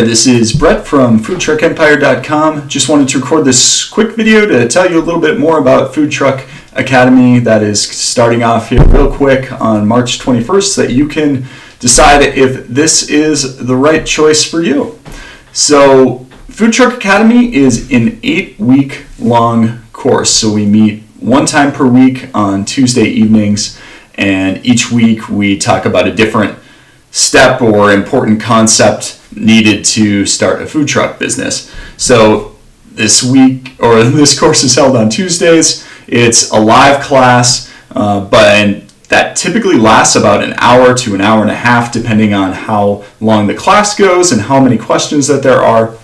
This is Brett from foodtruckempire.com. Just wanted to record this quick video to tell you a little bit more about Food Truck Academy that is starting off here real quick on March 21st so that you can decide if this is the right choice for you. So Food Truck Academy is an 8-week long course. So we meet one time per week on Tuesday evenings, and each week we talk about a different step or important concept needed to start a food truck business. So this course is held on Tuesdays. It's a live class, but that typically lasts about an hour to an hour and a half, depending on how long the class goes and how many questions that there are.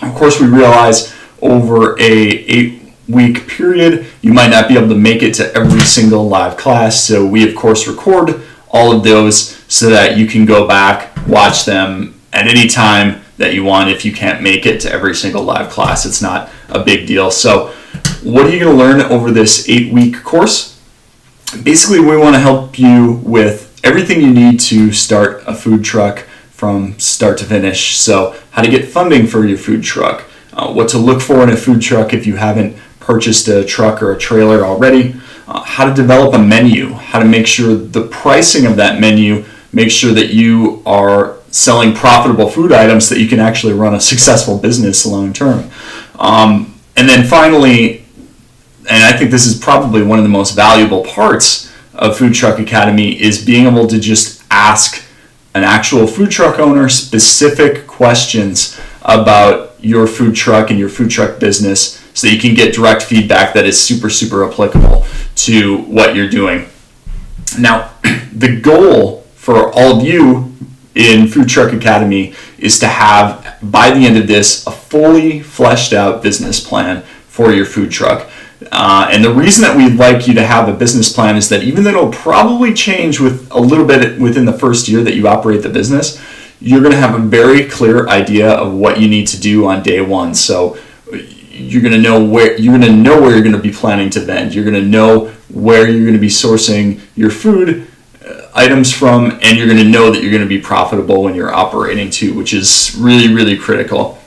Of course, we realize over a 8-week period, you might not be able to make it to every single live class. So we, of course, record all of those so that you can go back, watch them at any time that you want. If you can't make it to every single live class, it's not a big deal. So what are you going to learn over this 8-week course? Basically, we want to help you with everything you need to start a food truck from start to finish. So how to get funding for your food truck, what to look for in a food truck if you haven't purchased a truck or a trailer already, how to develop a menu, how to make sure the pricing of that menu makes sure that you are selling profitable food items so that you can actually run a successful business long term. And then finally, and I think this is probably one of the most valuable parts of Food Truck Academy, is being able to just ask an actual food truck owner specific questions about your food truck and your food truck business so that you can get direct feedback that is super, super applicable to what you're doing. Now, the goal for all of you in Food Truck Academy is to have, by the end of this, a fully fleshed out business plan for your food truck. And the reason that we'd like you to have a business plan is that even though it'll probably change with a little bit within the first year that you operate the business, you're going to have a very clear idea of what you need to do on day one. So you're going to know where you're going to be planning to vend. You're going to know where you're going to be sourcing your food items from, and you're going to know that you're going to be profitable when you're operating too, which is really, really critical.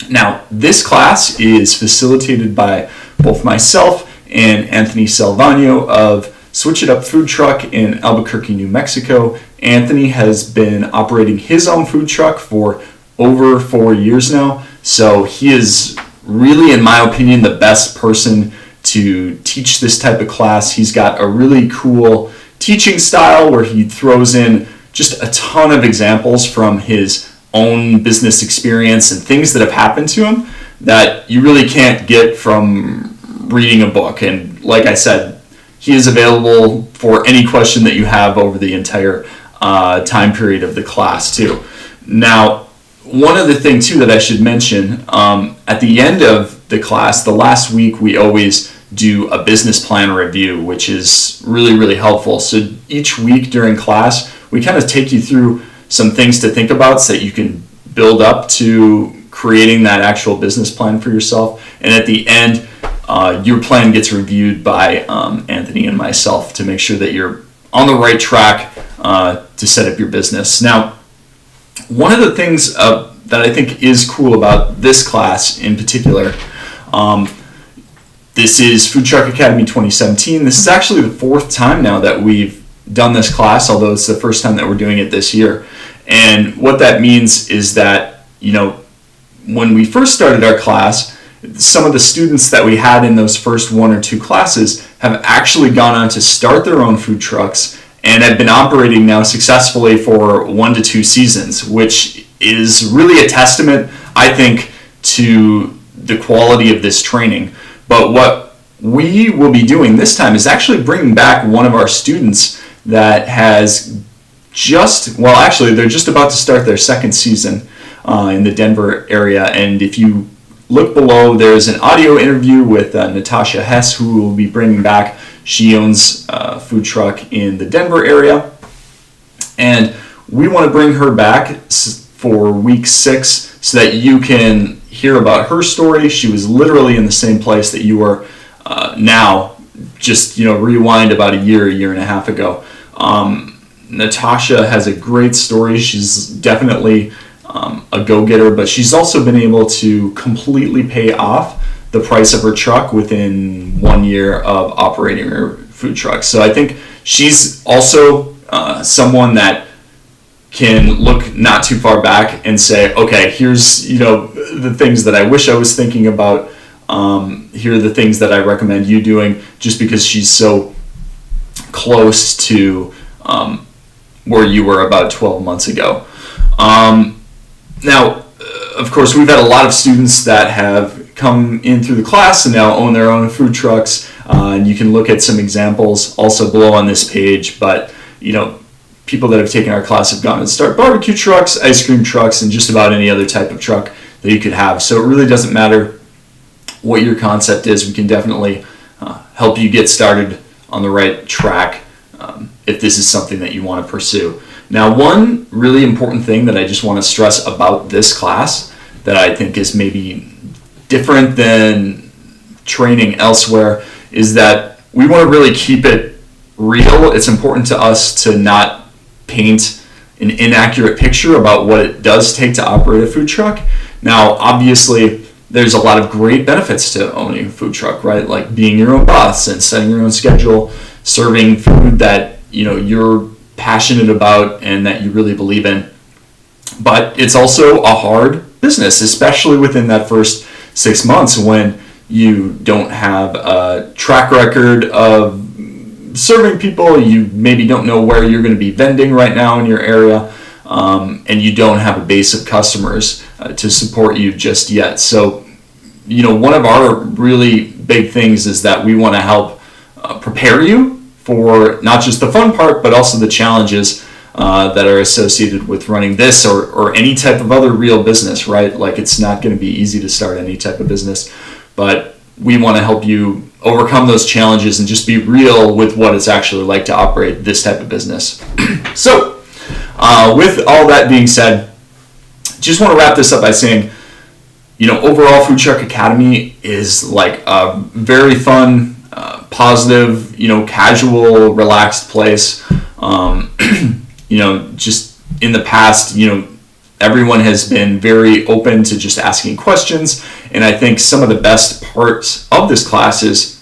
Now, this class is facilitated by both myself and Anthony Salvano of Switch It Up Food Truck in Albuquerque, New Mexico. Anthony has been operating his own food truck for over 4 years now, so he is really, in my opinion, the best person to teach this type of class. He's got a really cool teaching style where he throws in just a ton of examples from his own business experience and things that have happened to him that you really can't get from reading a book. And like I said, he is available for any question that you have over the entire time period of the class too. Now, one other thing too that I should mention, at the end of the class, the last week, we always do a business plan review, which is really, really helpful. So each week during class, we kind of take you through some things to think about so that you can build up to creating that actual business plan for yourself. And at the end, your plan gets reviewed by Anthony and myself to make sure that you're on the right track to set up your business. Now, one of the things that I think is cool about this class in particular, this is Food Truck Academy 2017. This is actually the 4th time now that we've done this class, although it's the first time that we're doing it this year. And what that means is that, when we first started our class, some of the students that we had in those first 1 or 2 classes have actually gone on to start their own food trucks and have been operating now successfully for 1 to 2 seasons, which is really a testament, I think, to the quality of this training. But what we will be doing this time is actually bringing back one of our students that has they're just about to start their 2nd season in the Denver area. And if you look below, there's an audio interview with Natasha Hess, who will be bringing back. She owns a food truck in the Denver area. And we want to bring her back for week 6 so that you can hear about her story. She was literally in the same place that you are now, just rewind about a year and a half ago. Natasha has a great story. She's definitely a go-getter, but she's also been able to completely pay off the price of her truck within 1 year of operating her food truck. So I think she's also someone that can look not too far back and say, okay, here's the things that I wish I was thinking about. Here are the things that I recommend you doing, just because she's so close to where you were about 12 months ago. Now, of course, we've had a lot of students that have come in through the class and now own their own food trucks. And you can look at some examples also below on this page. But, people that have taken our class have gone and start barbecue trucks, ice cream trucks, and just about any other type of truck that you could have. So it really doesn't matter what your concept is. We can definitely help you get started on the right track if this is something that you want to pursue. Now, one really important thing that I just want to stress about this class that I think is maybe different than training elsewhere is that we want to really keep it real. It's important to us to not paint an inaccurate picture about what it does take to operate a food truck. Now, obviously, there's a lot of great benefits to owning a food truck, right? Like being your own boss and setting your own schedule, serving food that you're passionate about and that you really believe in. But it's also a hard business, especially within that first 6 months when you don't have a track record of serving people. You maybe don't know where you're going to be vending right now in your area, and you don't have a base of customers to support you just yet. So, one of our really big things is that we want to help prepare you for not just the fun part, but also the challenges that are associated with running this or any type of other real business, right? Like, it's not going to be easy to start any type of business, but we want to help you overcome those challenges and just be real with what it's actually like to operate this type of business. So, with all that being said, just want to wrap this up by saying, overall Food Truck Academy is like a very fun, positive, casual, relaxed place. Just in the past, everyone has been very open to just asking questions. And I think some of the best parts of this class is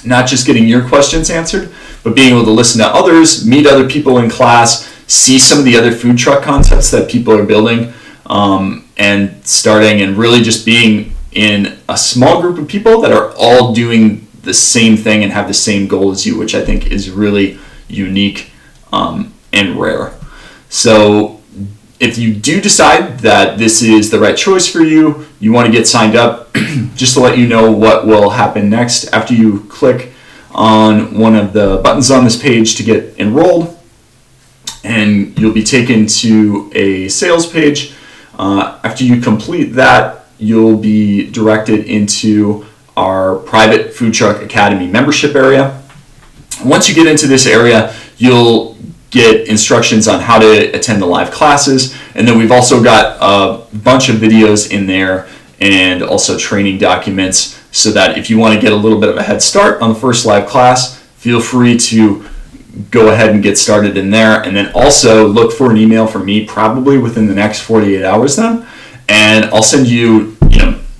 not just getting your questions answered, but being able to listen to others, meet other people in class, see some of the other food truck concepts that people are building, and starting, and really just being in a small group of people that are all doing the same thing and have the same goal as you, which I think is really unique and rare. So if you do decide that this is the right choice for you, you want to get signed up, just to let you know what will happen next after you click on one of the buttons on this page to get enrolled, and you'll be taken to a sales page. After you complete that, you'll be directed into our private Food Truck Academy membership area. Once you get into this area, you'll get instructions on how to attend the live classes, and then we've also got a bunch of videos in there and also training documents, so that if you want to get a little bit of a head start on the first live class, feel free to go ahead and get started in there. And then also look for an email from me probably within the next 48 hours then, and I'll send you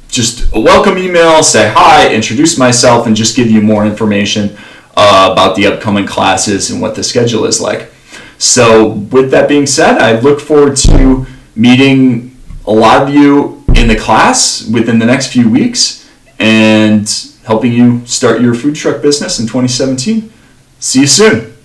just a welcome email, say hi, introduce myself, and just give you more information about the upcoming classes and what the schedule is like. So with that being said, I look forward to meeting a lot of you in the class within the next few weeks and helping you start your food truck business in 2017. See you soon.